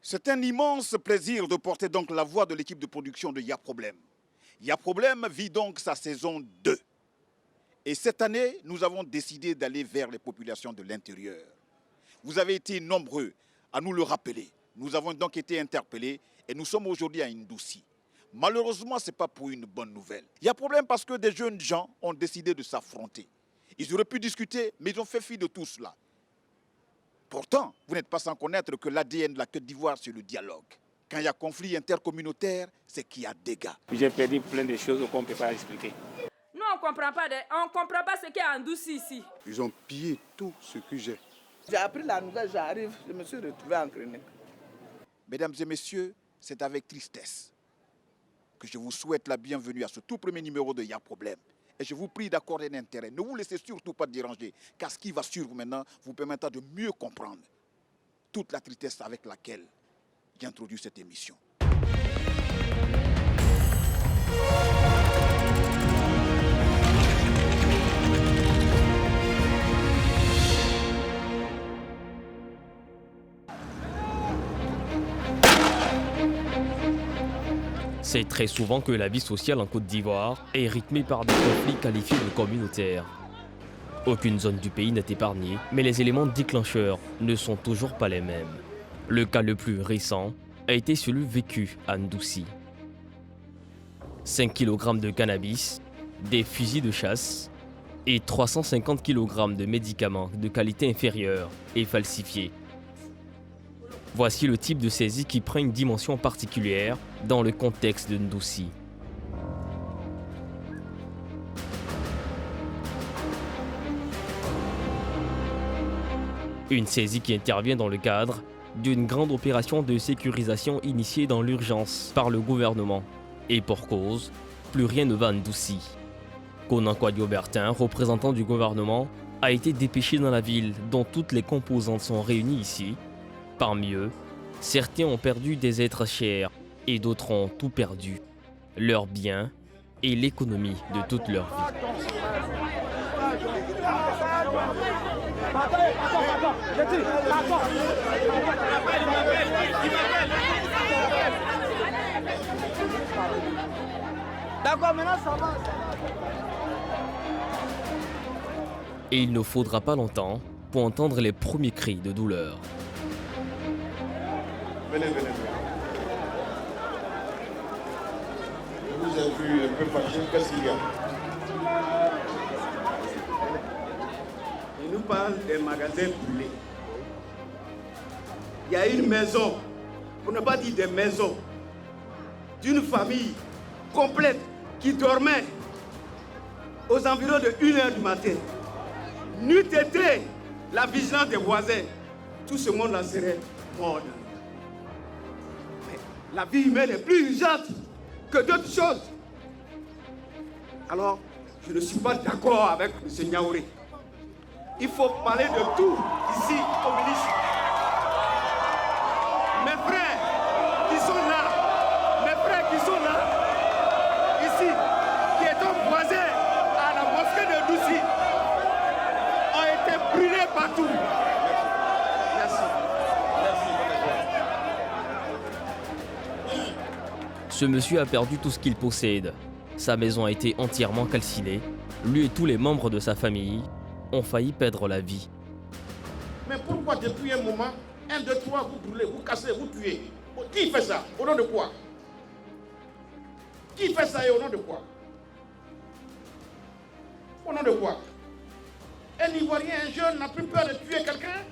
C'est un immense plaisir de porter donc la voix de l'équipe de production de Y'a Problème. Y'a Problème vit donc sa saison 2. Et cette année, nous avons décidé d'aller vers les populations de l'intérieur. Vous avez été nombreux à nous le rappeler. Nous avons donc été interpellés et nous sommes aujourd'hui à Ndoussi. Malheureusement, ce n'est pas pour une bonne nouvelle. Il y a problème parce que des jeunes gens ont décidé de s'affronter. Ils auraient pu discuter, mais ils ont fait fi de tout cela. Pourtant, vous n'êtes pas sans connaître que l'ADN de la Côte d'Ivoire, c'est le dialogue. Quand il y a conflit intercommunautaire, c'est qu'il y a dégâts. J'ai perdu plein de choses qu'on ne peut pas expliquer. Nous, on ne comprend pas ce qu'il y a en Ndoussi ici. Ils ont pillé tout ce que j'ai. J'ai appris la nouvelle, j'arrive, je me suis retrouvé en clinique. Mesdames et messieurs, c'est avec tristesse que je vous souhaite la bienvenue à ce tout premier numéro de Y'a Problème. Et je vous prie d'accorder un intérêt. Ne vous laissez surtout pas déranger, car ce qui va suivre maintenant vous permettra de mieux comprendre toute la tristesse avec laquelle j'introduis cette émission. C'est très souvent que la vie sociale en Côte d'Ivoire est rythmée par des conflits qualifiés de communautaires. Aucune zone du pays n'est épargnée, mais les éléments déclencheurs ne sont toujours pas les mêmes. Le cas le plus récent a été celui vécu à Ndoussi. 5 kg de cannabis, des fusils de chasse et 350 kg de médicaments de qualité inférieure et falsifiés. Voici le type de saisie qui prend une dimension particulière dans le contexte de Ndoussi. Une saisie qui intervient dans le cadre d'une grande opération de sécurisation initiée dans l'urgence par le gouvernement. Et pour cause, plus rien ne va à Ndoussi. Konan Kwadjo-Bertin, représentant du gouvernement, a été dépêché dans la ville dont toutes les composantes sont réunies ici. Parmi eux, certains ont perdu des êtres chers et d'autres ont tout perdu, leurs biens et l'économie de toute leur vie. Et il ne faudra pas longtemps pour entendre les premiers cris de douleur. Venez. Je vous ai vu un peu fâché, qu'est-ce qu'il y a? Il nous parle des magasins brûlés. Il y a une maison, pour ne pas dire des maisons, d'une famille complète qui dormait aux environs de 1h du matin. N'eût été la vigilance des voisins, tout ce monde-là serait mort. Mais la vie humaine est plus urgente que d'autres choses. Alors, je ne suis pas d'accord avec M. Niaouré. Il faut parler de tout ici au ministre. Mes frères qui sont là, ici, qui étaient voisins à la mosquée de Ndoussi, ont été brûlés partout. Merci. Ce monsieur a perdu tout ce qu'il possède. Sa maison a été entièrement calcinée. Lui et tous les membres de sa famille ont failli perdre la vie. Mais pourquoi depuis un moment, 1, 2, 3, vous brûlez, vous cassez, vous tuez? Qui fait ça? Au nom de quoi? Qui fait ça et au nom de quoi? Au nom de quoi? Un Ivoirien, un jeune, n'a plus peur de tuer quelqu'un?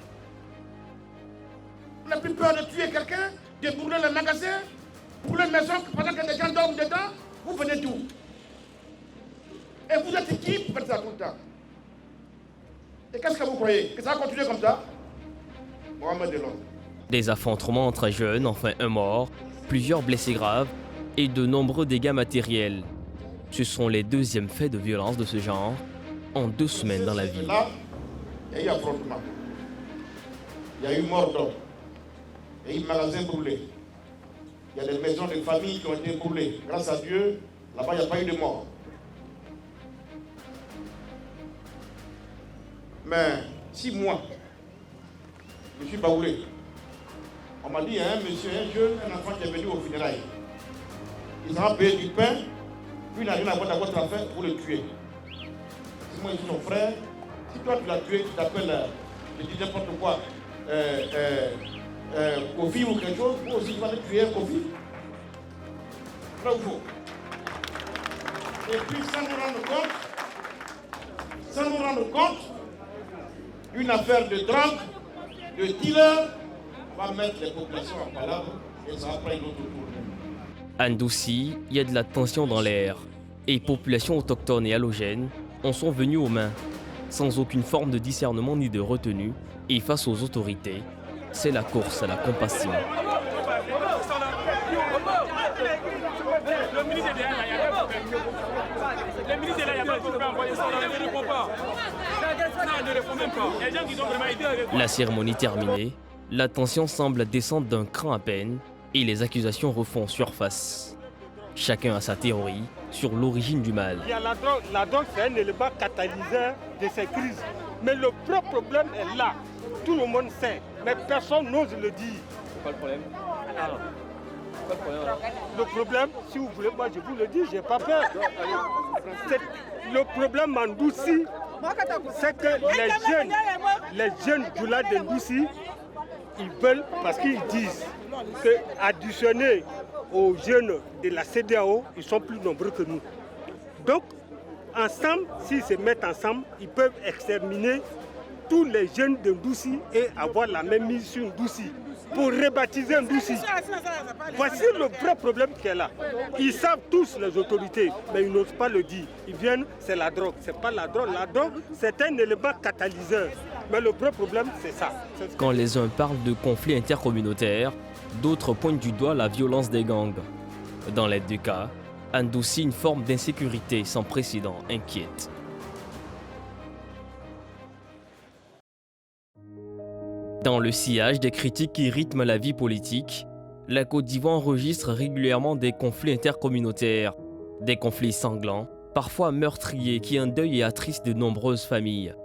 N'a plus peur de tuer quelqu'un? De brûler le magasin? Brûler une maison pendant que des gens dorment dedans? Vous venez d'où? Et vous êtes qui pour faire ça tout le temps? Et qu'est-ce que vous croyez? Que ça va continuer comme ça? Mohamed Delon. Des affrontements entre jeunes, enfin un mort, plusieurs blessés graves et de nombreux dégâts matériels. Ce sont les deuxièmes faits de violence de ce genre en 2 semaines dans la ville. Là, il y a eu affrontement. Il y a eu mort d'homme. Il y a eu magasin brûlé. Il y a des maisons de famille qui ont été brûlées. Grâce à Dieu, là-bas, il n'y a pas eu de mort. Mais si moi, je suis baoulé, on On m'a dit, il y a un monsieur, un jeune, un enfant qui est venu au funérailles. Il s'en va payer du pain, puis il n'a rien à voir dans votre affaire pour le tuer. Si moi je suis ton frère, si toi tu l'as tué, tu t'appelles, je dis n'importe quoi, Kofi ou quelque chose, moi aussi tu vas te tuer un Kofi. Là où il faut. Et puis sans nous rendre compte, une affaire de drogue, de dealer, va mettre les populations en palabre et ça va prendre une autre tour. À Ndoussi, il y a de la tension dans l'air et populations autochtones et halogènes en sont venues aux mains, sans aucune forme de discernement ni de retenue, et face aux autorités, c'est la course à la compassion. La cérémonie terminée, la tension semble descendre d'un cran à peine et les accusations refont surface. Chacun a sa théorie sur l'origine du mal. Il y a la drogue. La drogue, c'est un élément catalyseur de ces crises. Mais le vrai problème est là. Tout le monde sait, mais personne n'ose le dire. C'est quoi le problème? Le problème, si vous voulez, moi je vous le dis, j'ai pas peur. Le problème en Ndoussi, c'est que les jeunes du lac de Ndoussi, ils veulent, parce qu'ils disent que additionnés aux jeunes de la CEDEAO, ils sont plus nombreux que nous. Donc, ensemble, s'ils se mettent ensemble, ils peuvent exterminer tous les jeunes de Ndoussi et avoir la même mise sur Ndoussi pour rebaptiser Ndoussi. Voici le vrai problème qui est là. Ils savent tous, les autorités, mais ils n'osent pas le dire. Ils viennent, c'est la drogue. C'est pas la drogue. La drogue, c'est un élément catalyseur. Mais le vrai problème, c'est ça. Quand les uns parlent de conflits intercommunautaires, d'autres pointent du doigt la violence des gangs. Dans les deux cas, à Ndoussi, une forme d'insécurité sans précédent inquiète. Dans le sillage des critiques qui rythment la vie politique, la Côte d'Ivoire enregistre régulièrement des conflits intercommunautaires, des conflits sanglants, parfois meurtriers qui endeuillent et attristent de nombreuses familles.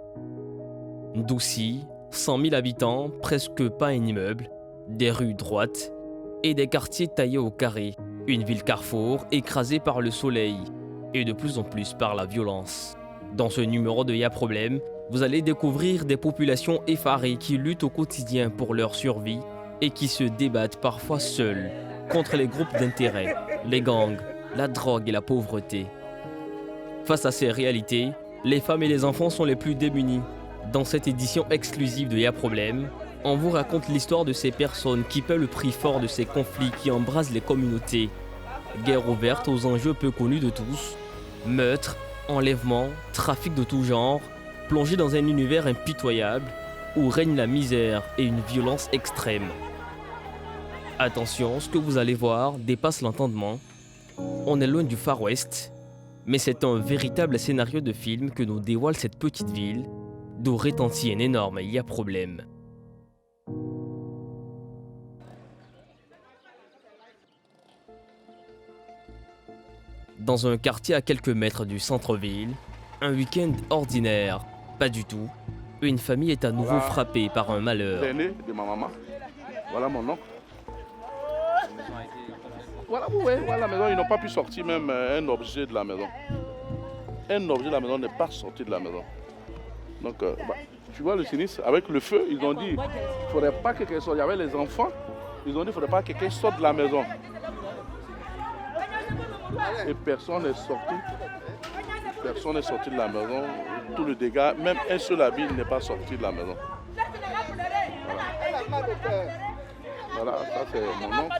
Ndoussi, 100 000 habitants, presque pas un immeuble, des rues droites et des quartiers taillés au carré, une ville carrefour écrasée par le soleil et de plus en plus par la violence. Dans ce numéro de Y'a Problème, vous allez découvrir des populations effarées qui luttent au quotidien pour leur survie et qui se débattent parfois seules contre les groupes d'intérêt, les gangs, la drogue et la pauvreté. Face à ces réalités, les femmes et les enfants sont les plus démunis. Dans cette édition exclusive de Y'a Problème, on vous raconte l'histoire de ces personnes qui paient le prix fort de ces conflits qui embrasent les communautés. Guerre ouverte aux enjeux peu connus de tous, meurtres, enlèvements, trafic de tout genre, plongés dans un univers impitoyable où règne la misère et une violence extrême. Attention, ce que vous allez voir dépasse l'entendement. On est loin du Far West, mais c'est un véritable scénario de film que nous dévoile cette petite ville, d'où retentit un énorme Y'a Problème. Dans un quartier à quelques mètres du centre-ville, un week-end ordinaire, pas du tout. Une famille est à nouveau frappée par un malheur. L'aîné de ma maman, voilà mon oncle. Voilà la maison, ils n'ont pas pu sortir même un objet de la maison. Un objet de la maison n'est pas sorti de la maison. Donc, tu vois le sinistre, avec le feu, ils ont dit qu'il ne faudrait pas que quelqu'un sorte. Il y avait les enfants, ils ont dit qu'il ne faudrait pas que quelqu'un sorte de la maison. Et personne n'est sorti. Personne n'est sorti de la maison. Tout le dégât, même un seul habit n'est pas sorti de la maison. Voilà, ça c'est mon oncle.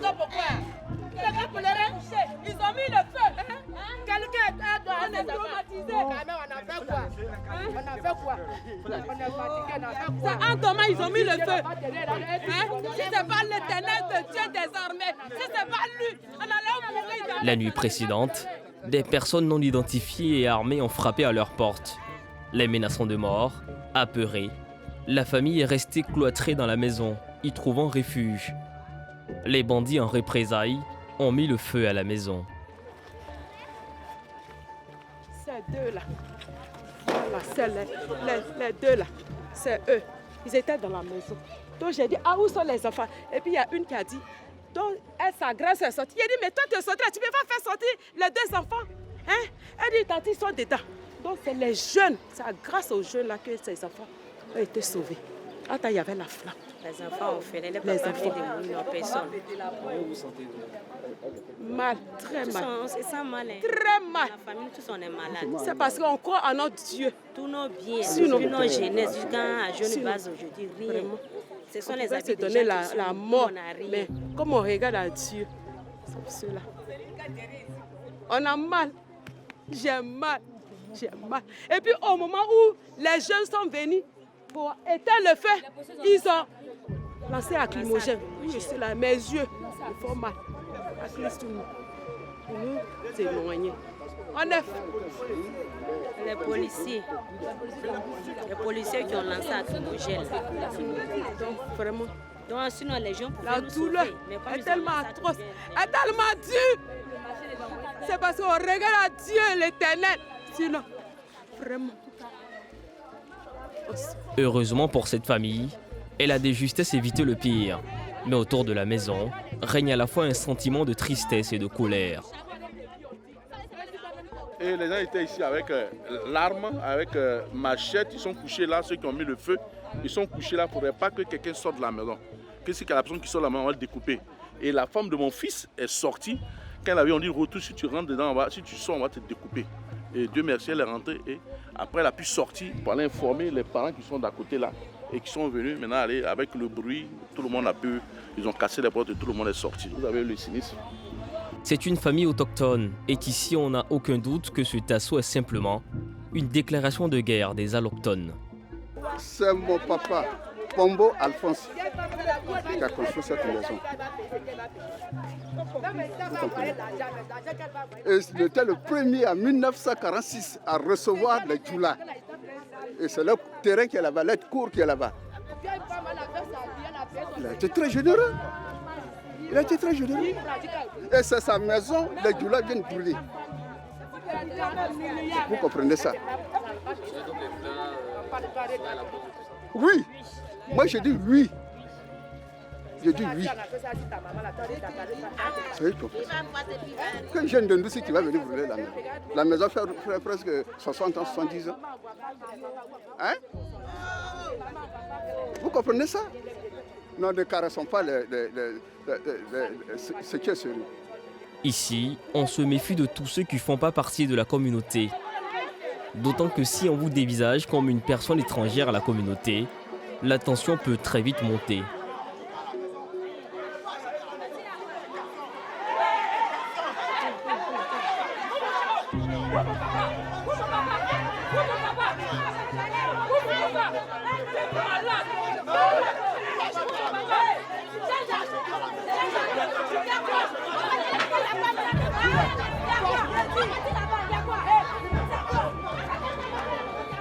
Ils ont mis le feu. Quelqu'un doit les traumatiser. On a fait quoi? C'est en comment ils ont mis le feu. Si ce n'est pas l'éternel de Dieu des armées, si ce n'est pas lui, on allait mourir. La nuit précédente, des personnes non identifiées et armées ont frappé à leur porte. Les menaçant de mort, apeurés, la famille est restée cloîtrée dans la maison, y trouvant refuge. Les bandits en représailles ont mis le feu à la maison. Ces deux-là, voilà, c'est les deux-là, c'est eux. Ils étaient dans la maison. Donc j'ai dit, ah, où sont les enfants? Et puis il y a une qui a dit, donc sa grâce est sortie. Il a dit, mais toi tu es sorti là, tu ne peux pas faire sortir les deux enfants. Hein? Elle dit, tante, ils sont dedans. Donc c'est les jeunes, c'est grâce aux jeunes là que ces enfants ont été sauvés. Attends, il y avait la flamme. Les enfants ont fait, les papas viennent de mourir en personne. Mal, très mal. On se sent mal. Hein. Très mal. La famille, tous on est malades. C'est parce qu'on croit en notre Dieu. Tous nos biens, depuis nos jeunesse jusqu'à jeune base aujourd'hui, rien. Vraiment. Ce sont les habits habits de donner la mort. Mais comme on regarde à Dieu, c'est cela. On a mal. J'ai mal. J'ai mal. Et puis au moment où les jeunes sont venus pour éteindre le feu, ils ont lancé un lacrymogène. Je suis là, mes yeux, ils font mal. À Christ, nous éloigner. On est les policiers qui ont lancé un lacrymogène. Donc vraiment. Donc sinon les gens la douleur est tellement atroce, est tellement dure. C'est parce qu'on regarde à Dieu l'éternel. Sinon, vraiment. Heureusement pour cette famille, elle a de justesse évité le pire. Mais autour de la maison, règne à la fois un sentiment de tristesse et de colère. Et les gens étaient ici avec l'arme, avec machette, ils sont couchés là, ceux qui ont mis le feu, ils sont couchés là, il ne faudrait pas que quelqu'un sorte de la maison. Qu'est-ce que la personne qui sort de la maison, on va le découper. Et la femme de mon fils est sortie, quand elle avait on dit retour, si tu rentres dedans, si tu sors, on va te découper. Et Dieu merci, elle est rentrée et après elle a pu sortir pour aller informer les parents qui sont d'à côté là et qui sont venus maintenant aller avec le bruit, tout le monde a pu, ils ont cassé les portes et tout le monde est sorti. Vous avez eu le sinistre. C'est une famille autochtone et ici on n'a aucun doute que cet assaut est simplement une déclaration de guerre des allochtones. C'est mon papa, Pombo Alphonse, qui a construit cette maison. Et il était le premier en 1946 à recevoir les Djoula. Et c'est le terrain qui est là-bas, l'aide court qui est là-bas. Il a été très généreux. Il a été très généreux. Et c'est sa maison, les Djoula viennent brûler. Vous comprenez ça? Oui. Moi je dis oui. Je dis oui. Quel jeune de nous qui va venir brûler la maison? La maison fait presque 60 ans, 70 ans. Hein? Vous comprenez ça? Non, ne caressons pas ce qui est sérieux. Ici, on se méfie de tous ceux qui ne font pas partie de la communauté. D'autant que si on vous dévisage comme une personne étrangère à la communauté, la tension peut très vite monter.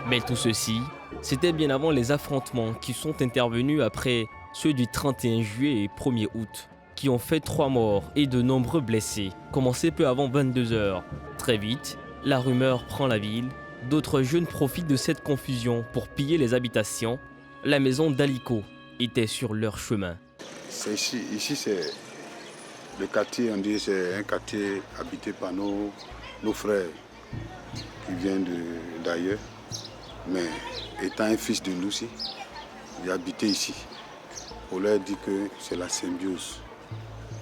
Mais tout ceci, c'était bien avant les affrontements qui sont intervenus après ceux du 31 juillet et 1er août, qui ont fait 3 morts et de nombreux blessés, commencé peu avant 22 h. Très vite, la rumeur prend la ville, d'autres jeunes profitent de cette confusion pour piller les habitations. La maison d'Aliko était sur leur chemin. Ici c'est le quartier, on dit c'est un quartier habité par nos frères qui viennent d'ailleurs. Mais étant un fils de nous aussi, j'ai habité ici. On leur dit que c'est la symbiose.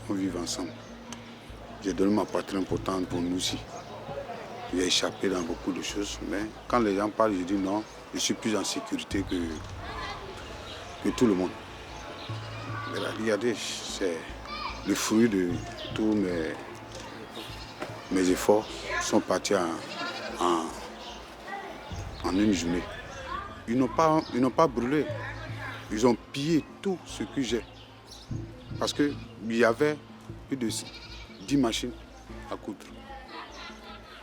On vit ensemble. J'ai donné ma patrie importante pour nous aussi. J'ai échappé dans beaucoup de choses, mais quand les gens parlent, je dis non, je suis plus en sécurité que tout le monde. Mais regardez, c'est le fruit de tous mes efforts sont partis en une journée. Ils n'ont pas brûlé. Ils ont pillé tout ce que j'ai. Parce qu'il y avait plus de 10 machines à coudre.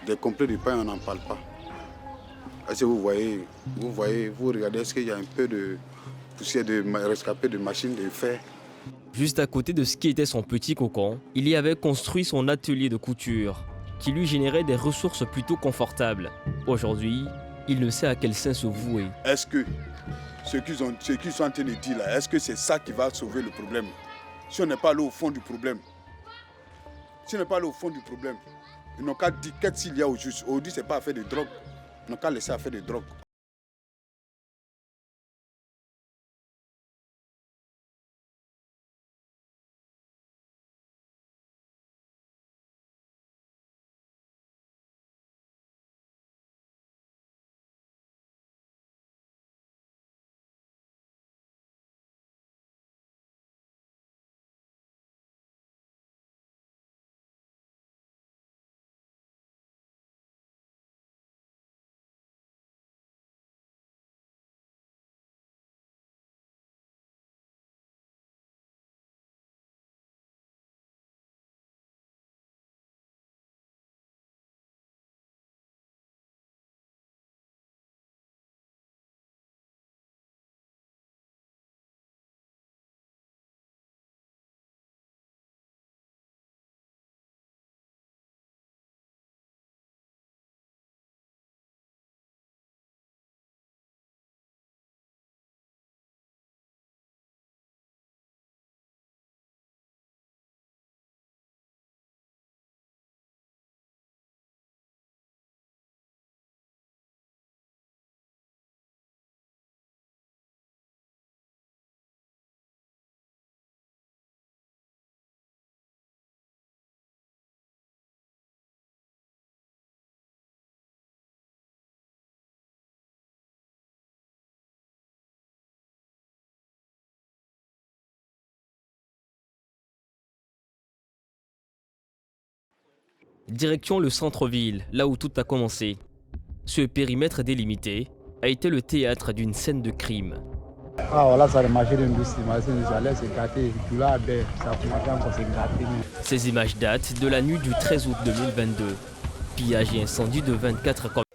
Des complets de pain, on n'en parle pas. Est-ce que vous regardez, est-ce qu'il y a un peu de poussière de rescapé de machines de fer? Juste à côté de ce qui était son petit cocon, il y avait construit son atelier de couture, qui lui générait des ressources plutôt confortables. Aujourd'hui, il ne sait à quel sein se vouer. Est-ce que ce qu'ils sont en train de dire là, est-ce que c'est ça qui va sauver le problème? Si on n'est pas allé au fond du problème, ils n'ont qu'à dire qu'est-ce qu'il y a au juste. Aujourd'hui, ce n'est pas affaire de drogue. Ils n'ont qu'à laisser affaire de drogue. Direction le centre-ville, là où tout a commencé. Ce périmètre délimité a été le théâtre d'une scène de crime. Ces images datent de la nuit du 13 août 2022. Pillage et incendie de 24 commerces.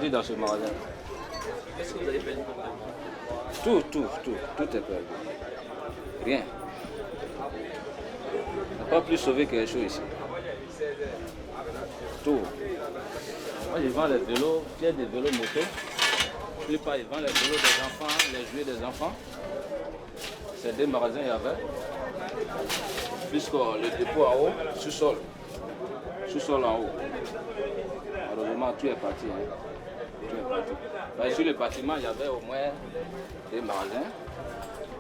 Dans ce magasin. Qu'est-ce que vous avez perdu? Tout est perdu. Rien. On n'a pas plus sauvé quelque chose ici. Tout. Moi je vends les vélos, j'ai des vélos moto. La plupart ils vendent les vélos des enfants, les jouets des enfants. C'est deux magasins il y avait. Puisque le dépôt en haut, sous-sol. Sous-sol en haut. Malheureusement tout est parti. Sur le bâtiment, il y avait au moins des magasins.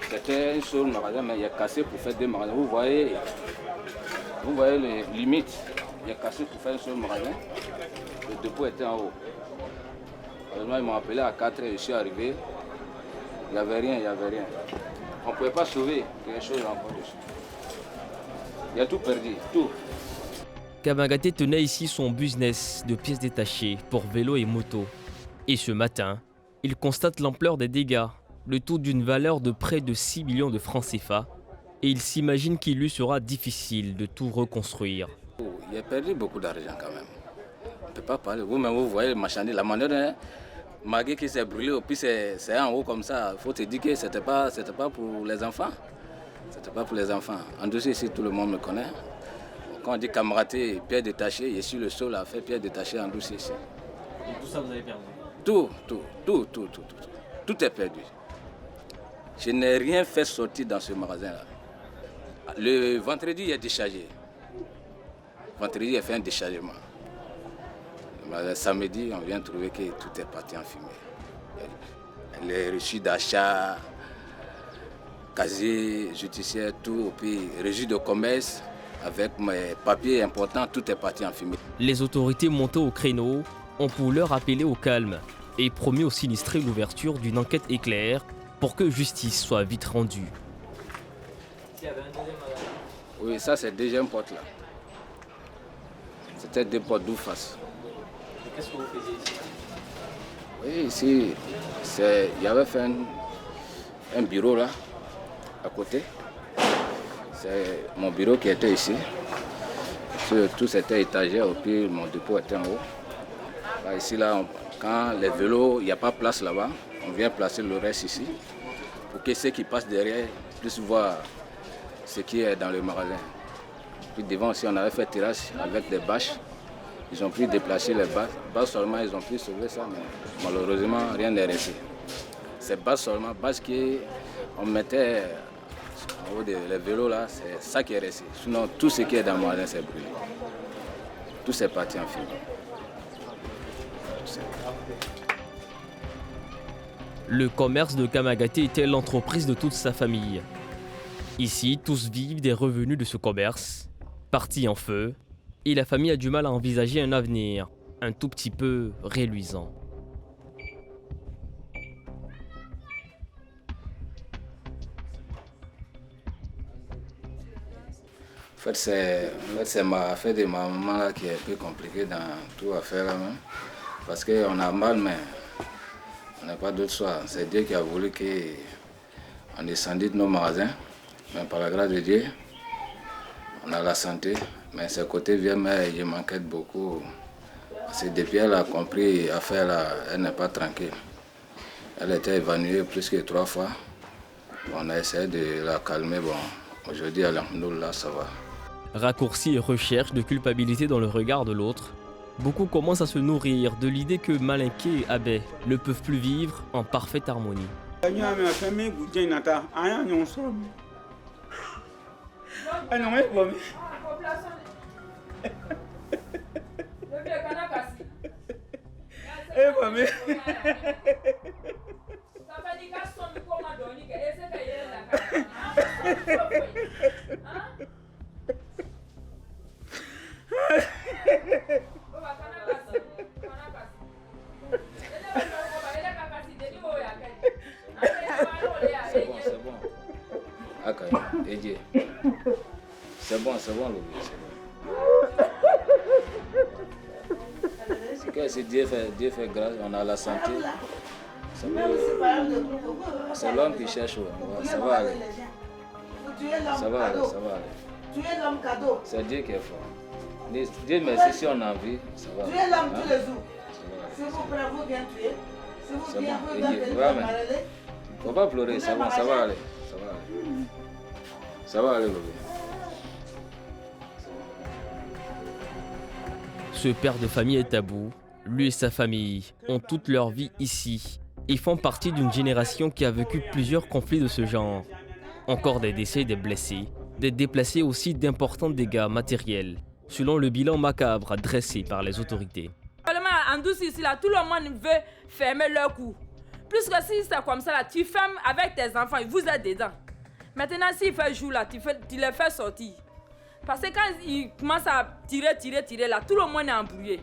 C'était un seul magasin, mais il est cassé pour faire deux magasins. Vous voyez les limites. Il est cassé pour faire un seul magasin. Le dépôt était en haut. Malheureusement, ils m'ont appelé à 4 h, je suis arrivé. Il n'y avait rien. On ne pouvait pas sauver quelque chose encore dessus. Il y a tout perdu, tout. Kamagaté tenait ici son business de pièces détachées pour vélo et moto. Et ce matin, il constate l'ampleur des dégâts, le taux d'une valeur de près de 6 millions de francs CFA, et il s'imagine qu'il lui sera difficile de tout reconstruire. Il a perdu beaucoup d'argent quand même. On ne peut pas parler. Vous-même, vous voyez le marchandise, la manière magé qui s'est brûlé, puis c'est en haut comme ça. Il faut te dire que ce n'était pas pour les enfants. C'était pas pour les enfants. En dessous ici, tout le monde me connaît. Quand on dit Kamagaté, pierre détachée, je suis le seul à faire pierre détachée en douce ici. Et tout ça, vous avez perdu? Tout est perdu. Je n'ai rien fait sortir dans ce magasin-là. Le vendredi, il est déchargé. Vendredi, il a fait un déchargement. Le samedi, on vient trouver que tout est parti en fumée. Les reçus d'achat, casier judiciaire, tout, puis reçus de commerce, avec mes papiers importants, tout est parti en fumée. Les autorités montées au créneau ont pour l'heure appelé au calme et promis aux sinistrés l'ouverture d'une enquête éclair pour que justice soit vite rendue. Oui, ça c'est deuxième porte là. C'était deux portes d'où face. Qu'est-ce que vous faisiez ici? Oui, ici, il y avait fait un bureau là, à côté. C'est mon bureau qui était ici. Tout c'était étagère, au pire, mon dépôt était en haut. Là, ici, là, quand les vélos, il n'y a pas de place là-bas, on vient placer le reste ici pour que ceux qui passent derrière puissent voir ce qui est dans le magasin. Puis devant aussi, on avait fait terrasse avec des bâches. Ils ont pu déplacer les bâches seulement, ils ont pu sauver ça, mais malheureusement, rien n'est resté. Ces bâches seulement, bâches qu'on mettait en haut des vélos là, c'est ça qui est resté. Sinon, tout ce qui est dans le magasin, c'est brûlé. Tout c'est parti en fumée. Le commerce de Kamagaté était l'entreprise de toute sa famille. Ici, tous vivent des revenus de ce commerce, parti en feu, et la famille a du mal à envisager un avenir un tout petit peu reluisant. En fait, c'est ma affaire de ma maman là, qui est un peu compliquée dans toute affaire là même. Parce qu'on a mal, mais on n'a pas d'autre choix. C'est Dieu qui a voulu qu'on descendisse de nos magasins. Mais par la grâce de Dieu, on a la santé. Mais ce côté vieux, mais je m'inquiète beaucoup. Parce que depuis elle a compris l'affaire là, elle n'est pas tranquille. Elle était évanouie plus que 3 fois. On a essayé de la calmer. Bon, aujourd'hui, alhamdoulilah, ça va. Raccourcis et recherche de culpabilité dans le regard de l'autre, beaucoup commencent à se nourrir de l'idée que Malinké et Abé ne peuvent plus vivre en parfaite harmonie. C'est bon, c'est que si Dieu fait grâce, on a la santé. C'est l'homme qui cherche, ça va aller. Ça va aller. C'est Dieu qui est fort. Dieu merci si on a envie, ça va. Tuez l'homme tous les jours. Si vous prenez, vous bien tuer. Si vous bien vous bien tuer, faut pas pleurer, ça va aller. Ça va aller, bébé. Ce père de famille est à bout. Lui et sa famille ont toute leur vie ici. Ils font partie d'une génération qui a vécu plusieurs conflits de ce genre. Encore des décès et des blessés, des déplacés aussi d'importants dégâts matériels, selon le bilan macabre dressé par les autorités. En douce ici, là, tout le monde veut fermer leur cou. Plus que si c'est comme ça, là, tu fermes avec tes enfants, vous êtes dedans. Maintenant, s'il fait jour, là, tu les fais sortir. Parce que quand ils commencent à tirer, là, tout le monde est embrouillé.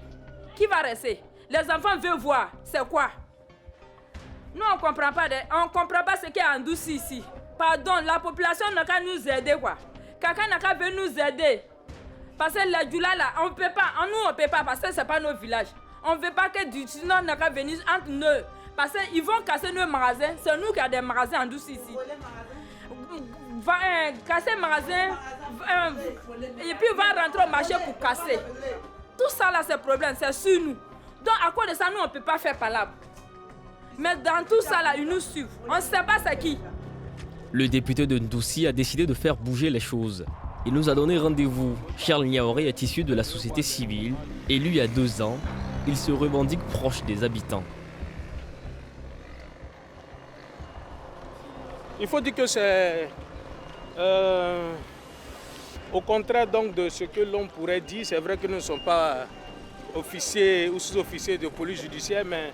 Qui va rester? Les enfants veulent voir. C'est quoi? Nous, on ne comprend pas ce qu'il y a en douce ici. Pardon, la population n'a qu'à nous aider, quoi. Quelqu'un n'a qu'à venir nous aider. Parce que les Djoula, là, on ne peut pas. Nous, on ne peut pas parce que ce n'est pas nos villages. On ne veut pas que du Sinon n'a qu'à venir entre nous. Parce qu'ils vont casser nos magasins. C'est nous qui avons des magasins en douce ici. Casser le magasin et puis va rentrer au marché pour casser. Tout ça là, c'est problème, c'est sur nous. Donc à cause de ça, nous on ne peut pas faire palabre. Mais dans tout ça là, ils nous suivent. On ne sait pas c'est qui. Le député de Ndoussi a décidé de faire bouger les choses. Il nous a donné rendez-vous. Charles Niaoré est issu de la société civile. Élu il y a 2 ans, il se revendique proche des habitants. Il faut dire que c'est au contraire donc de ce que l'on pourrait dire. C'est vrai que nous ne sommes pas officiers ou sous-officiers de police judiciaire, mais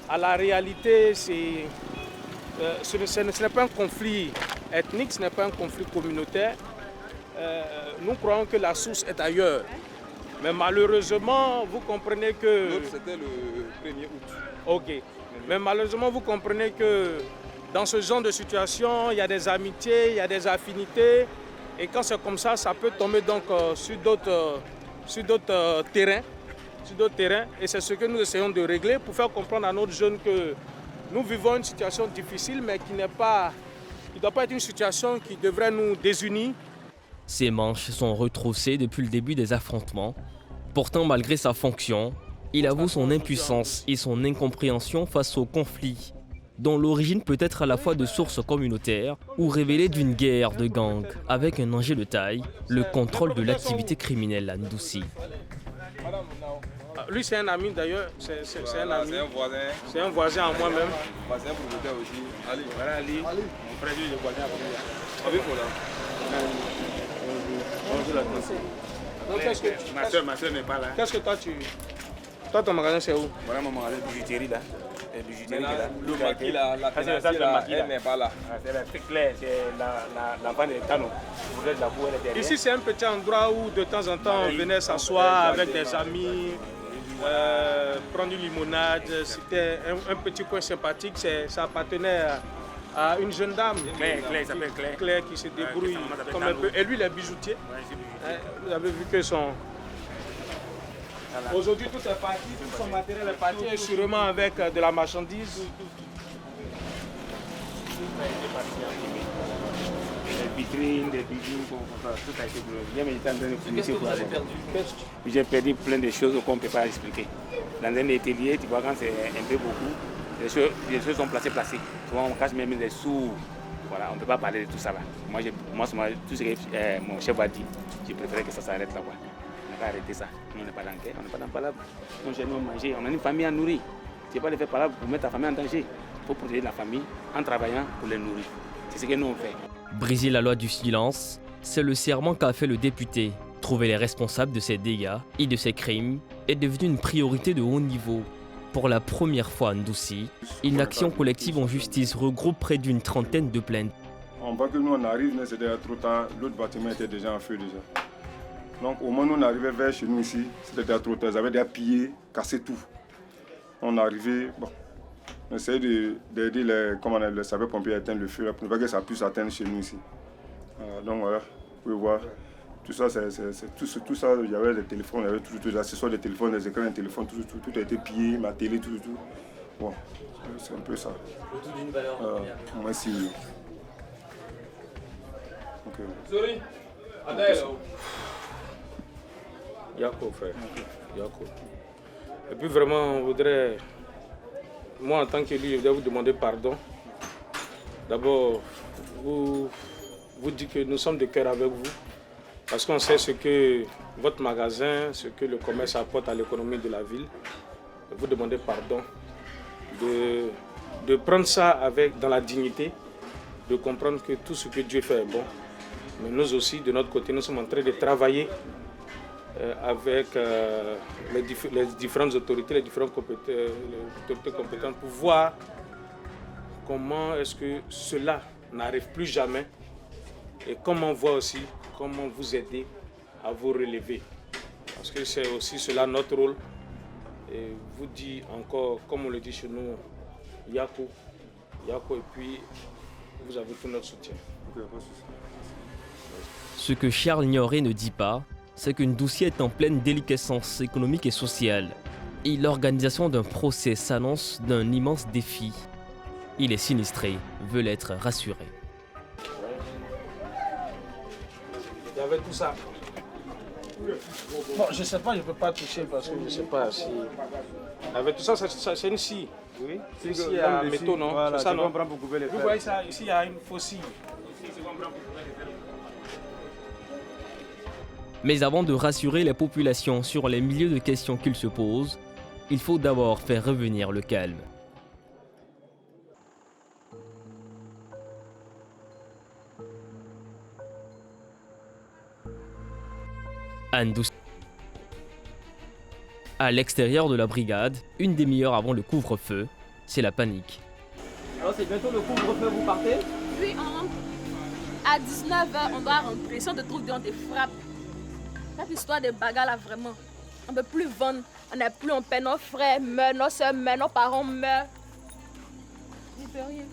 à la réalité, ce n'est pas un conflit ethnique, ce n'est pas un conflit communautaire. Nous croyons que la source est ailleurs. Mais malheureusement, vous comprenez que... L'autre, c'était le 1er août. Ok. Mais malheureusement, vous comprenez que dans ce genre de situation, il y a des amitiés, il y a des affinités. Et quand c'est comme ça peut tomber donc sur d'autres terrains. Et c'est ce que nous essayons de régler pour faire comprendre à nos jeunes que nous vivons une situation difficile, mais qui ne doit pas être une situation qui devrait nous désunir. Ses manches sont retroussées depuis le début des affrontements. Pourtant, malgré sa fonction, il avoue son impuissance et son incompréhension face au conflit, dont l'origine peut être à la fois de sources communautaires ou révélée d'une guerre de gangs, avec un enjeu de taille, le contrôle de l'activité criminelle à Ndoussi. Lui, c'est un ami d'ailleurs, c'est un ami. C'est un voisin. C'est un voisin à moi-même. Voisin propriétaire aussi. Ali. Voilà Ali, mon frère, lui, il est voisin à moi. Avec moi là. Donc, ma soeur n'est pas là. Qu'est-ce que toi tu... Toi, ton magasin, c'est où? Voilà mon magasin de bijouterie là. Le maquis là, la tenancier là, elle n'est pas là. C'est clair, c'est la vanne des canons. Ici, c'est un petit endroit où de temps en temps on venait s'asseoir avec des amis, prendre une limonade. C'était un petit coin sympathique. Ça appartenait à une jeune dame, Claire, qui se débrouille comme un peu. Et lui, il est bijoutier. Vous avez vu que son... Aujourd'hui, tout est parti, tout son matériel est parti, et sûrement avec de la marchandise. Des vitrines, des bijoux, tout a été brûlé. Qu'est-ce que vous avez perdu? J'ai perdu plein de choses qu'on ne peut pas expliquer. Dans un atelier, tu vois, quand c'est un peu beaucoup, les choses sont placées. Souvent, on cache même des sous. Voilà, on ne peut pas parler de tout ça là. Moi, tout ce que mon chef a dit, j'ai préféré que ça s'arrête là. On n'a pas arrêté ça. On n'est pas dans guerre, on n'est pas dans palabre. On cherche à manger, on a une famille à nourrir. Tu n'es pas de faire palabre pour mettre ta famille en danger. Il faut protéger la famille en travaillant pour les nourrir. C'est ce que nous on fait. Briser la loi du silence, c'est le serment qu'a fait le député. Trouver les responsables de ces dégâts et de ces crimes est devenu une priorité de haut niveau. Pour la première fois à Ndoussi, une action collective en justice regroupe près d'une trentaine de plaintes. En bas que nous on arrive, c'était trop tard, l'autre bâtiment était déjà en feu déjà. Donc au moment où on arrivait vers chez nous ici, c'était déjà trop tard, ils avaient déjà pillé, cassé tout. On est arrivé, bon, on essayait d'aider les sapeurs-pompiers à éteindre le feu pour ne pas que ça puisse atteindre chez nous ici. Donc voilà, vous pouvez voir, tout ça, tout ça, il y avait des téléphones, il y avait tout, les accessoires des téléphones, les écrans des téléphones, tout a été pillé, ma télé, tout. Bon, c'est un peu ça. Autour d'une valeur combien? Moins 6 000. Zori, Adèle. Yako, frère. Yako. Et puis vraiment, on voudrait, moi en tant que lui, je voudrais vous demander pardon. D'abord, vous dites que nous sommes de cœur avec vous, parce qu'on sait ce que votre magasin, ce que le commerce apporte à l'économie de la ville. Vous demandez pardon de prendre ça dans la dignité, de comprendre que tout ce que Dieu fait est bon. Mais nous aussi, de notre côté, nous sommes en train de travailler avec les différentes autorités, les autorités compétentes pour voir comment est-ce que cela n'arrive plus jamais et comment vous aider à vous relever. Parce que c'est aussi cela notre rôle. Et vous dit encore, comme on le dit chez nous, Yako, et puis vous avez tout notre soutien. Ce que Charles Ignoré ne dit pas, c'est que Ndoussi est en pleine déliquescence économique et sociale. Et l'organisation d'un procès s'annonce d'un immense défi. Il est sinistré, veut l'être rassuré. Il y avait tout ça. Bon, je ne sais pas, je ne peux pas toucher parce que je ne sais pas si... Il y avait tout ça, c'est une scie. Oui, c'est une scie à métaux, non? Voilà, c'est ça, non? vous voyez ça, ici il y a une fausse scie. Mais avant de rassurer les populations sur les milliers de questions qu'ils se posent, il faut d'abord faire revenir le calme. À Ndoussi. À l'extérieur de la brigade, une demi-heure avant le couvre-feu, c'est la panique. Alors c'est bientôt le couvre-feu, vous partez? Oui, à 19h, on doit rentrer. Si on te trouve, on te frappe. Cette histoire de bagarre là, vraiment. On ne peut plus vendre, on n'est plus en paix, nos frères meurent, nos soeurs meurent, nos parents meurent. Il peut rien.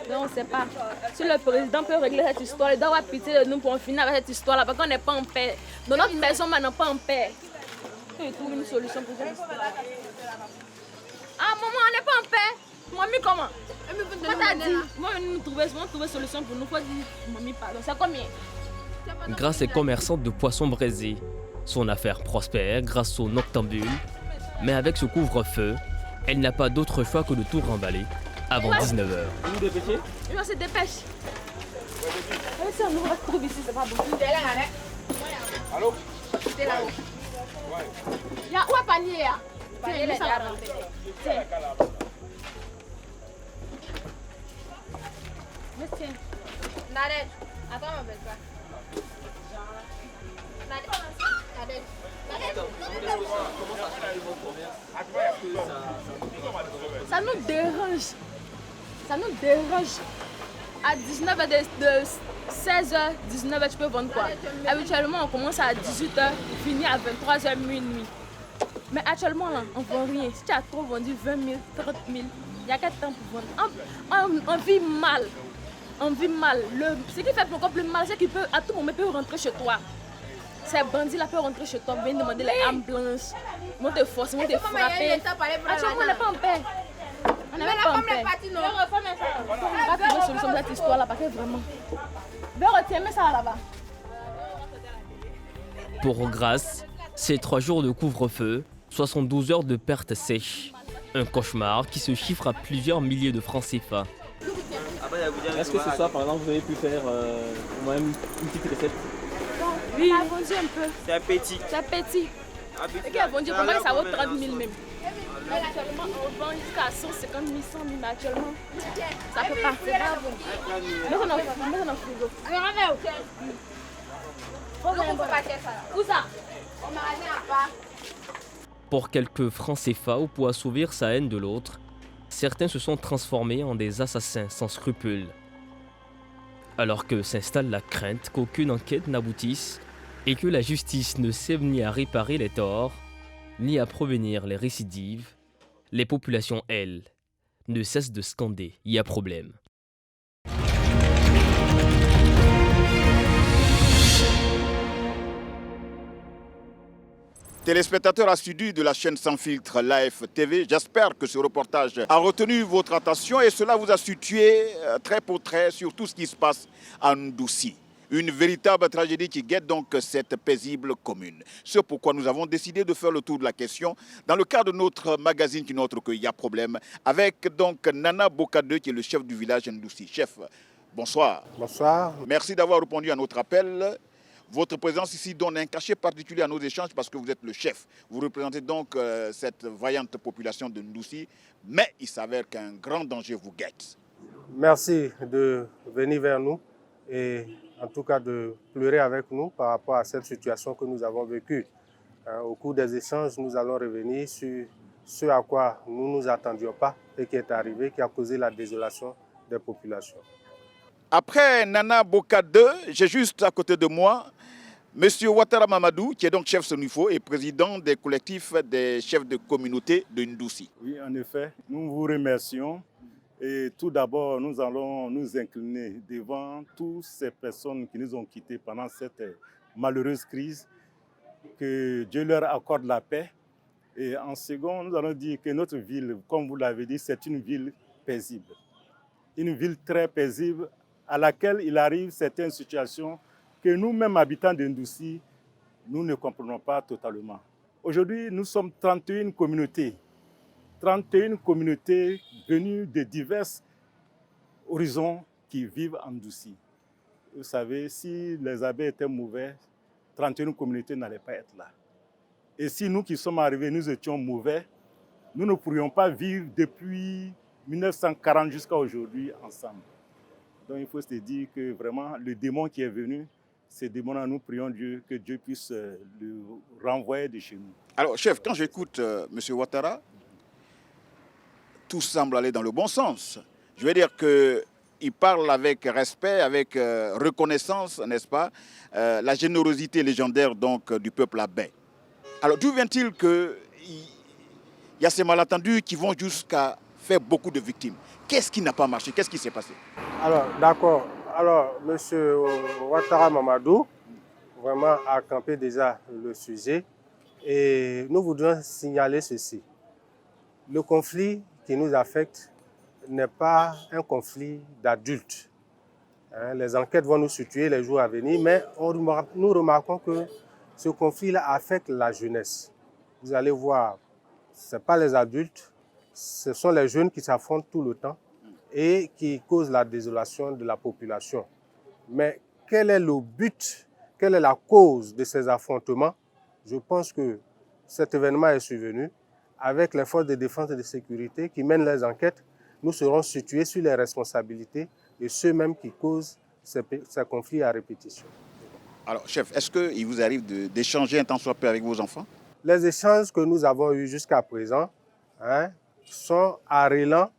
Donc on ne sait pas. Si le président peut régler cette histoire, il doit avoir pitié de nous pour en finir avec cette histoire-là, parce qu'on n'est pas en paix. Dans notre maison, on n'est pas en paix. Il trouve une solution pour cette histoire. Ah maman, on n'est pas en paix. Mamie, comment? Quand t'as dit, moi, nous trouver une solution pour nous, faut dire, mamie, pardon. C'est combien? Grâce est commerçante de poissons braisés. Son affaire prospère grâce au noctambule. Mais avec ce couvre-feu, elle n'a pas d'autre choix que de tout remballer avant 19h. Vous dépêchez? Oui, on se dépêche. Si on nous retrouve ici, c'est pas bon. Allô? C'est là-haut. Il y a où un panier là? Panier là, tiens. Tiens. Nadège, attends, ma belle. Ça nous dérange. Ça nous dérange. À 19h, de 16h, 19h, tu peux vendre quoi? Habituellement, on commence à 18h, finit à 23h, minuit. Mais actuellement, là, on ne vend rien. Si tu as trop vendu 20 000, 30 000, il y a quel temps pour vendre? On vit mal. On vit mal. Ce qui fait encore plus mal, c'est qu'à tout moment, il peut rentrer chez toi. Ces bandits-là peuvent rentrer chez toi, viennent demander les âmes blanches, vont te forcer, vont te frapper. Actuellement, on n'est pas en paix. On n'est pas en paix. On va trouver une solution de cette histoire-là, parce que vraiment. Ben, retiens ça là-bas. Pour Grace, c'est 3 jours de couvre-feu, 72 heures de pertes sèches. Un cauchemar qui se chiffre à plusieurs milliers de francs CFA. Est-ce que ce soir, par exemple, vous avez pu faire au moins une petite recette? Oui, on a vendu un peu. C'est appétit. C'est appétit. Et qui a vendu, comment ça vaut 30 000 même. Actuellement, on vend jusqu'à 150 000, 100 000, mais actuellement, ça peut pas. C'est pas bon. Mets dans le frigo. Où ça? Pour quelques francs CFA ou pour assouvir sa haine de l'autre, certains se sont transformés en des assassins sans scrupules. Alors que s'installe la crainte qu'aucune enquête n'aboutisse et que la justice ne sème ni à réparer les torts, ni à prévenir les récidives, les populations, elles, ne cessent de scander « il y a problème ». Téléspectateurs assidus de la chaîne Sans Filtre Live TV, j'espère que ce reportage a retenu votre attention et cela vous a situé trait pour trait sur tout ce qui se passe à Ndoussi. Une véritable tragédie qui guette donc cette paisible commune. C'est pourquoi nous avons décidé de faire le tour de la question dans le cadre de notre magazine qui n'est autre que « Il y a problème » avec donc Nana Bokade qui est le chef du village Ndoussi. Chef, bonsoir. Bonsoir. Merci d'avoir répondu à notre appel. Votre présence ici donne un cachet particulier à nos échanges parce que vous êtes le chef. Vous représentez donc cette vaillante population de Ndoussi, mais il s'avère qu'un grand danger vous guette. Merci de venir vers nous et en tout cas de pleurer avec nous par rapport à cette situation que nous avons vécue. Au cours des échanges, nous allons revenir sur ce à quoi nous ne nous attendions pas et qui est arrivé, qui a causé la désolation des populations. Après Nana Bokade, j'ai juste à côté de moi Monsieur Ouattara Mamadou, qui est donc chef Sonifo et président des collectifs des chefs de communauté de Ndoussi. Oui, en effet, nous vous remercions. Et tout d'abord, nous allons nous incliner devant toutes ces personnes qui nous ont quittés pendant cette malheureuse crise. Que Dieu leur accorde la paix. Et en second, nous allons dire que notre ville, comme vous l'avez dit, c'est une ville paisible. Une ville très paisible à laquelle il arrive certaines situations que nous-mêmes, habitants d'Ndoussi, nous ne comprenons pas totalement. Aujourd'hui, nous sommes 31 communautés. 31 communautés venues de divers horizons qui vivent en Ndoussi. Vous savez, si les abeilles étaient mauvais, 31 communautés n'allaient pas être là. Et si nous qui sommes arrivés, nous étions mauvais, nous ne pourrions pas vivre depuis 1940 jusqu'à aujourd'hui ensemble. Donc il faut se dire que vraiment, le démon qui est venu, ce démon-là, nous prions Dieu, que Dieu puisse le renvoyer de chez nous. Alors, chef, quand j'écoute M. Ouattara, tout semble aller dans le bon sens. Je veux dire que il parle avec respect, avec reconnaissance, n'est-ce pas, la générosité légendaire donc, du peuple abbé. Alors d'où vient-il qu'il y a ces malentendus qui vont jusqu'à faire beaucoup de victimes? Qu'est-ce qui n'a pas marché? Qu'est-ce qui s'est passé? Alors, d'accord. Alors, M. Ouattara Mamadou vraiment a campé déjà le sujet et nous voudrions signaler ceci. Le conflit qui nous affecte n'est pas un conflit d'adultes. Les enquêtes vont nous situer les jours à venir, mais nous remarquons que ce conflit-là affecte la jeunesse. Vous allez voir, ce n'est pas les adultes, ce sont les jeunes qui s'affrontent tout le temps et qui causent la désolation de la population. Mais quel est le but, quelle est la cause de ces affrontements? Je pense que cet événement est survenu. Avec les forces de défense et de sécurité qui mènent les enquêtes, nous serons situés sur les responsabilités de ceux-mêmes qui causent ces conflits à répétition. Alors, chef, est-ce qu'il vous arrive d'échanger un temps soit peu avec vos enfants? Les échanges que nous avons eus jusqu'à présent sont arrelant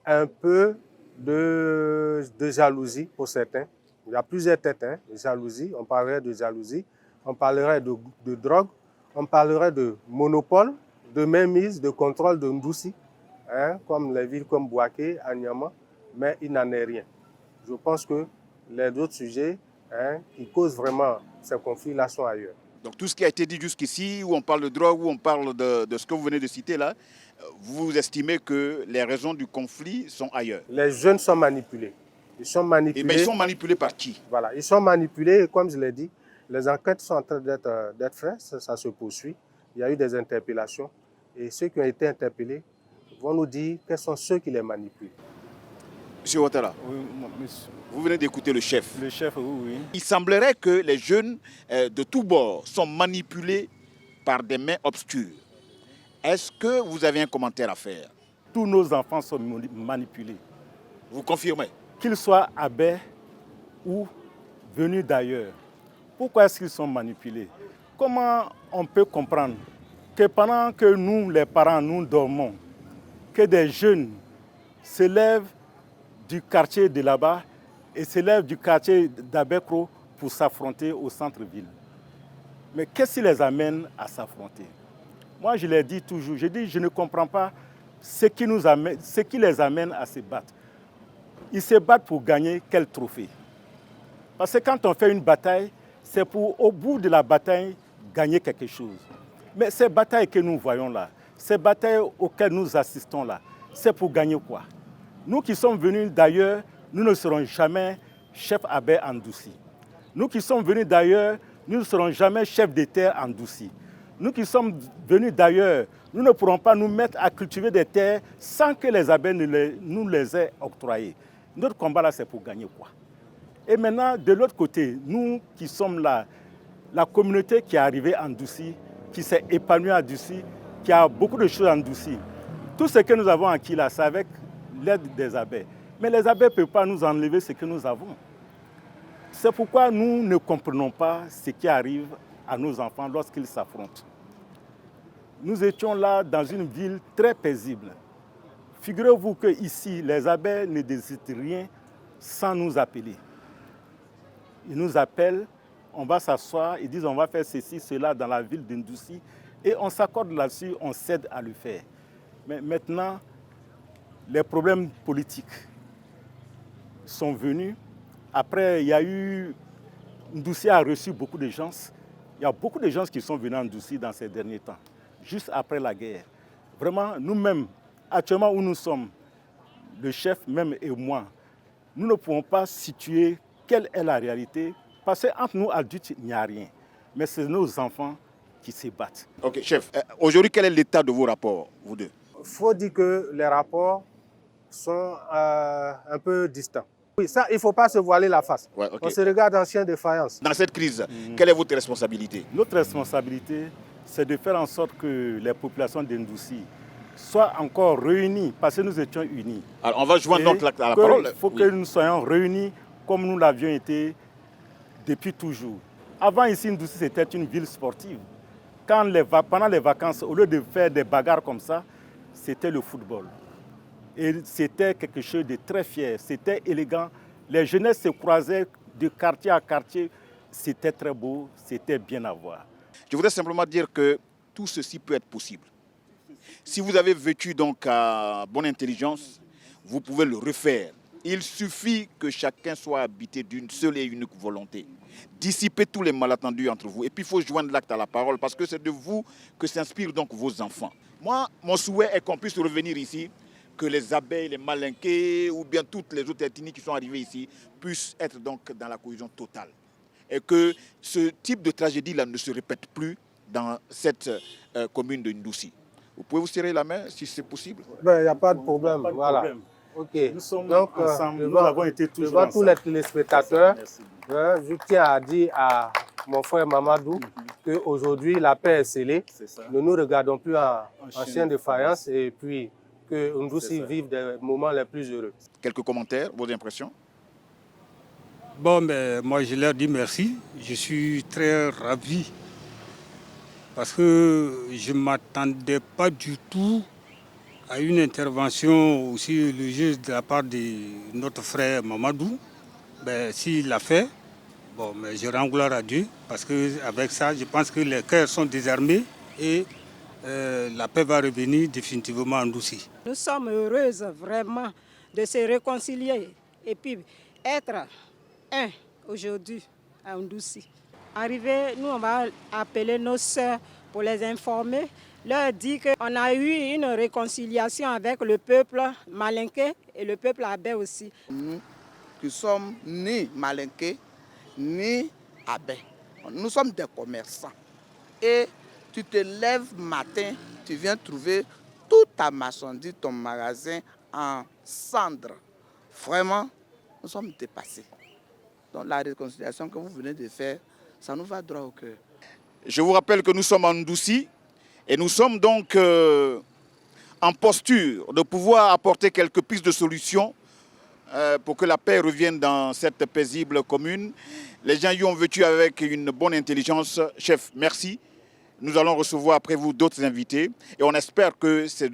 un peu de jalousie pour certains. Il y a plusieurs têtes, de jalousie. On parlerait de jalousie, on parlerait de drogue, on parlerait de monopole, de mainmise, de contrôle de Ndoussi, comme les villes comme Bouaké, Anyama, mais il n'en est rien. Je pense que les autres sujets qui causent vraiment ces conflits-là sont ailleurs. Donc tout ce qui a été dit jusqu'ici, où on parle de drogue, où on parle de ce que vous venez de citer là, vous estimez que les raisons du conflit sont ailleurs? Les jeunes sont manipulés. Ils sont manipulés. Mais ils sont manipulés par qui? Voilà, ils sont manipulés et comme je l'ai dit, les enquêtes sont en train d'être faites, ça se poursuit. Il y a eu des interpellations et ceux qui ont été interpellés vont nous dire quels sont ceux qui les manipulent. Monsieur Ouattara, Oui, monsieur. vous venez d'écouter le chef. Le chef, oui, oui. Il semblerait que les jeunes de tous bords sont manipulés par des mains obscures. Est-ce que vous avez un commentaire à faire? Tous nos enfants sont manipulés. Vous confirmez? Qu'ils soient abbés ou venus d'ailleurs. Pourquoi est-ce qu'ils sont manipulés? Comment on peut comprendre que pendant que nous, les parents, nous dormons, que des jeunes se lèvent du quartier de là-bas et se lèvent du quartier d'Abekro pour s'affronter au centre-ville? Mais qu'est-ce qui les amène à s'affronter? Moi, je l'ai dit toujours, je ne comprends pas ce qui les amène à se battre. Ils se battent pour gagner quel trophée? Parce que quand on fait une bataille, c'est pour, au bout de la bataille, gagner quelque chose. Mais ces batailles que nous voyons là, ces batailles auxquelles nous assistons là, c'est pour gagner quoi? Nous qui sommes venus d'ailleurs, nous ne serons jamais chefs abbé en Ndoussi. Nous qui sommes venus d'ailleurs, nous ne serons jamais chefs de terre en Ndoussi. Nous qui sommes venus d'ailleurs, nous ne pourrons pas nous mettre à cultiver des terres sans que les abbés nous les aient octroyées. Notre combat là, c'est pour gagner quoi? Et maintenant, de l'autre côté, nous qui sommes là, la communauté qui est arrivée en Ndoussi, qui s'est épanouie en Ndoussi, qui a beaucoup de choses en Ndoussi, tout ce que nous avons acquis là, c'est avec l'aide des abbés. Mais les abbés ne peuvent pas nous enlever ce que nous avons. C'est pourquoi nous ne comprenons pas ce qui arrive à nos enfants lorsqu'ils s'affrontent. Nous étions là dans une ville très paisible. Figurez-vous qu'ici, les abbés ne décident rien sans nous appeler. Ils nous appellent, on va s'asseoir, ils disent on va faire ceci, cela dans la ville d'Ndoussi et on s'accorde là-dessus, on cède à le faire. Mais maintenant, les problèmes politiques sont venus. Après, il y a eu... Ndoussi a reçu beaucoup de gens. Il y a beaucoup de gens qui sont venus en Ndoussi dans ces derniers temps, juste après la guerre. Vraiment, nous-mêmes, actuellement où nous sommes, le chef même et moi, nous ne pouvons pas situer quelle est la réalité, parce qu'entre nous adultes, il n'y a rien. Mais c'est nos enfants qui se battent. Ok, chef, aujourd'hui, quel est l'état de vos rapports, vous deux? Il faut dire que les rapports sont un peu distants. Oui, ça, il ne faut pas se voiler la face. Ouais, okay. On se regarde en chien de faïence. Dans cette crise, quelle est votre responsabilité? Notre responsabilité, c'est de faire en sorte que les populations d'Ndoussi soient encore réunies, parce que nous étions unis. Alors, on va joindre donc la parole. Il faut que nous soyons réunis comme nous l'avions été depuis toujours. Avant, ici, Ndoussi, c'était une ville sportive. Pendant les vacances, au lieu de faire des bagarres comme ça, c'était le football. Et c'était quelque chose de très fier, c'était élégant. Les jeunesses se croisaient de quartier à quartier. C'était très beau, c'était bien à voir. Je voudrais simplement dire que tout ceci peut être possible. Si vous avez vécu donc à bonne intelligence, vous pouvez le refaire. Il suffit que chacun soit habité d'une seule et unique volonté. Dissiper tous les malentendus entre vous. Et puis il faut joindre l'acte à la parole parce que c'est de vous que s'inspirent donc vos enfants. Moi, mon souhait est qu'on puisse revenir ici, que les abeilles, les malinqués ou bien toutes les autres ethnies qui sont arrivées ici puissent être donc dans la cohésion totale. Et que ce type de tragédie-là ne se répète plus dans cette commune de Ndoussi. Vous pouvez vous serrer la main si c'est possible? Il n'y a pas de problème. Voilà. Ok. Nous sommes donc, ensemble, nous avons été toujours ensemble. Tous les téléspectateurs, je tiens à dire à mon frère Mamadou qu'aujourd'hui la paix est scellée. Ne nous regardons plus en chien de faïence et puis que Ndoussi vive des moments les plus heureux. Quelques commentaires, vos impressions? Bon, mais moi je leur dis merci. Je suis très ravi parce que je ne m'attendais pas du tout à une intervention aussi légère de la part de notre frère Mamadou. Ben, s'il l'a fait, bon, mais je rends gloire à Dieu parce qu'avec ça, je pense que les cœurs sont désarmés et la paix va revenir définitivement en Ndoussi. Nous sommes heureuses vraiment de se réconcilier et puis être un aujourd'hui à Ndoussi. Arrivé, nous on va appeler nos sœurs pour les informer, leur dire qu'on a eu une réconciliation avec le peuple malinké et le peuple abé aussi. Nous qui sommes ni malinké ni abé, nous sommes des commerçants. Et tu te lèves matin, tu viens trouver toute ta marchandise, ton magasin en cendres. Vraiment, nous sommes dépassés. Donc la réconciliation que vous venez de faire, ça nous va droit au cœur. Je vous rappelle que nous sommes en Ndoussi et nous sommes donc en posture de pouvoir apporter quelques pistes de solutions pour que la paix revienne dans cette paisible commune. Les gens y ont vécu avec une bonne intelligence. Chef, merci. Nous allons recevoir après vous d'autres invités et on espère que ces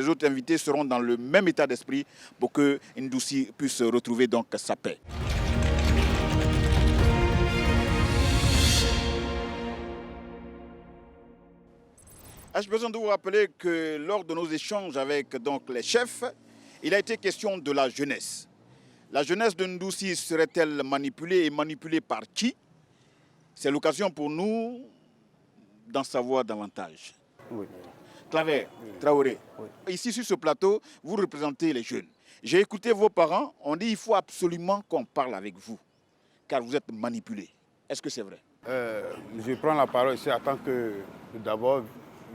autres invités seront dans le même état d'esprit pour que Ndoussi puisse retrouver donc sa paix. Ai-je besoin de vous rappeler que lors de nos échanges avec donc, les chefs, il a été question de la jeunesse. La jeunesse de Ndoussi serait-elle manipulée et manipulée par qui? C'est l'occasion pour nous d'en savoir davantage. Oui. Claver, Traoré, ici sur ce plateau, vous représentez les jeunes. J'ai écouté vos parents, on dit qu'il faut absolument qu'on parle avec vous, car vous êtes manipulés. Est-ce que c'est vrai? Je prends la parole ici en tant que, d'abord,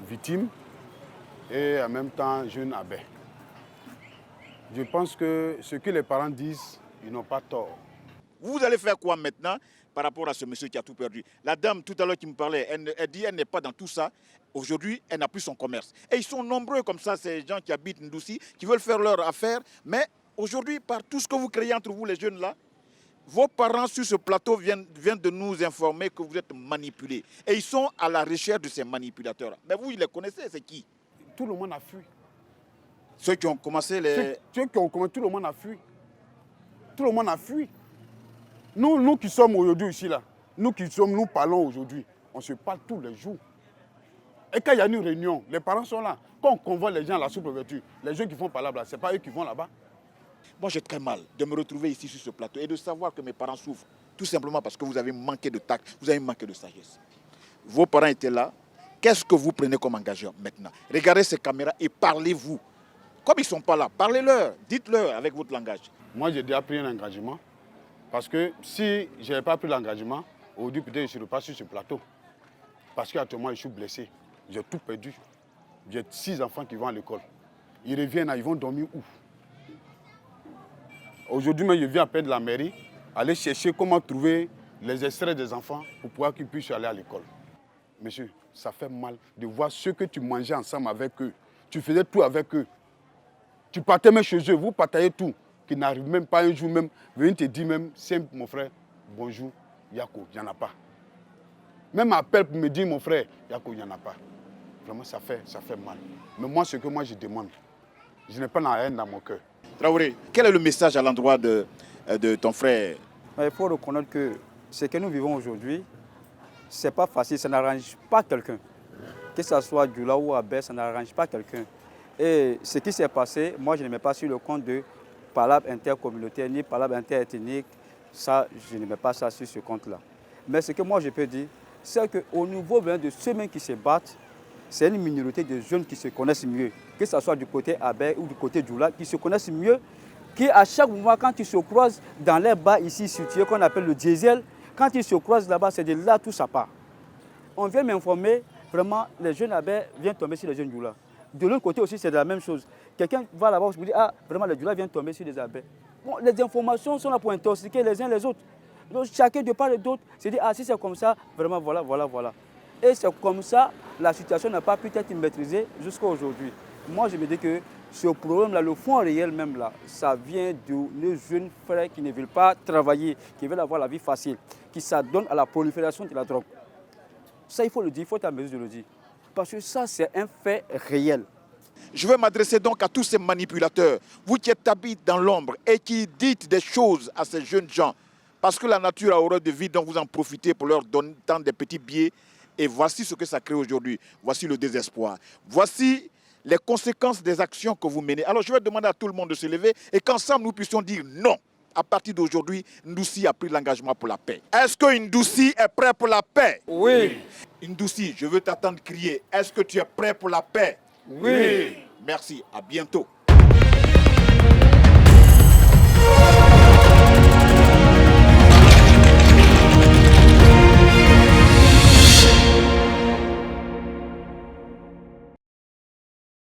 victime et en même temps jeune abbé. Je pense que ce que les parents disent, ils n'ont pas tort. Vous allez faire quoi maintenant par rapport à ce monsieur qui a tout perdu? La dame tout à l'heure qui me parlait, elle dit qu'elle n'est pas dans tout ça. Aujourd'hui, elle n'a plus son commerce. Et ils sont nombreux comme ça, ces gens qui habitent Ndoussi, qui veulent faire leur affaire. Mais aujourd'hui, par tout ce que vous créez entre vous, les jeunes là, vos parents sur ce plateau viennent de nous informer que vous êtes manipulés. Et ils sont à la recherche de ces manipulateurs. Mais vous, ils les connaissez, c'est qui? Tout le monde a fui. Ceux qui ont commencé les... Ceux qui ont commencé, tout le monde a fui. Tout le monde a fui. Nous qui sommes aujourd'hui ici, là, nous parlons aujourd'hui, on se parle tous les jours. Et quand il y a une réunion, les parents sont là. Quand on convoque les gens à la sous-préfecture, les gens qui font par là, ce n'est pas eux qui vont là-bas. Moi, j'ai très mal de me retrouver ici sur ce plateau et de savoir que mes parents souffrent. Tout simplement parce que vous avez manqué de tact, vous avez manqué de sagesse. Vos parents étaient là. Qu'est-ce que vous prenez comme engagement maintenant? Regardez ces caméras et parlez-vous. Comme ils ne sont pas là, parlez-leur, dites-leur avec votre langage. Moi, j'ai déjà pris un engagement. Parce que si je n'avais pas pris l'engagement, aujourd'hui, peut-être je ne serais pas sur ce plateau. Parce qu'actuellement, je suis blessé. J'ai tout perdu. J'ai 6 enfants qui vont à l'école. Ils reviennent, ils vont dormir où? Aujourd'hui, je viens à peine de la mairie, aller chercher comment trouver les extraits des enfants pour pouvoir qu'ils puissent aller à l'école. Monsieur, ça fait mal de voir ceux que tu mangeais ensemble avec eux. Tu faisais tout avec eux. Tu partais même chez eux, vous partagez tout. Qui n'arrive même pas un jour même, venir te dire même, simple mon frère, bonjour, Yako, il n'y en a pas. Même appel pour me dire, mon frère, Yako, il n'y en a pas. Vraiment, ça fait mal. Mais moi, ce que moi je demande, Je n'ai pas la haine dans mon cœur. Traoré, quel est le message à l'endroit de ton frère? Il faut reconnaître que ce que nous vivons aujourd'hui, ce n'est pas facile, ça n'arrange pas quelqu'un. Que ce soit Djoula ou Abel, ça n'arrange pas quelqu'un. Et ce qui s'est passé, moi je ne mets pas sur le compte de palabre intercommunautaire ni palabre interethnique. Ça, je ne mets pas ça sur ce compte-là. Mais ce que moi je peux dire, c'est qu'au niveau de ceux mêmes qui se battent, c'est une minorité de jeunes qui se connaissent mieux. Que ce soit du côté Abel ou du côté Djoula, qui se connaissent mieux, qui à chaque moment, quand ils se croisent dans les bas ici situés, qu'on appelle le diesel, quand ils se croisent là-bas, c'est de là tout ça part. On vient m'informer, vraiment, les jeunes Abel viennent tomber sur les jeunes Djoula. De l'autre côté aussi, c'est de la même chose. Quelqu'un va là-bas, je me dis, ah, vraiment, les Djoula viennent tomber sur les Abel. Bon, les informations sont là pour intoxiquer les uns les autres. Donc, chacun de part et d'autre se dit, ah, si c'est comme ça, vraiment, voilà. Et c'est comme ça, la situation n'a pas pu être maîtrisée jusqu'à aujourd'hui. Moi, je me dis que ce problème-là, le fond réel même là, ça vient de nos jeunes frères qui ne veulent pas travailler, qui veulent avoir la vie facile, qui s'adonnent à la prolifération de la drogue. Ça, il faut le dire, il faut être à mesure de le dire. Parce que ça, c'est un fait réel. Je veux m'adresser donc à tous ces manipulateurs, vous qui êtes habités dans l'ombre et qui dites des choses à ces jeunes gens, parce que la nature a horreur de vie, donc vous en profitez pour leur donner tant de petits billets. Et voici ce que ça crée aujourd'hui. Voici le désespoir. Voici les conséquences des actions que vous menez. Alors je vais demander à tout le monde de se lever et qu'ensemble nous puissions dire non. À partir d'aujourd'hui, Ndoussi a pris l'engagement pour la paix. Est-ce que Ndoussi est prêt pour la paix? Oui. Ndoussi, je veux t'entendre crier. Est-ce que tu es prêt pour la paix? Oui. Merci. À bientôt.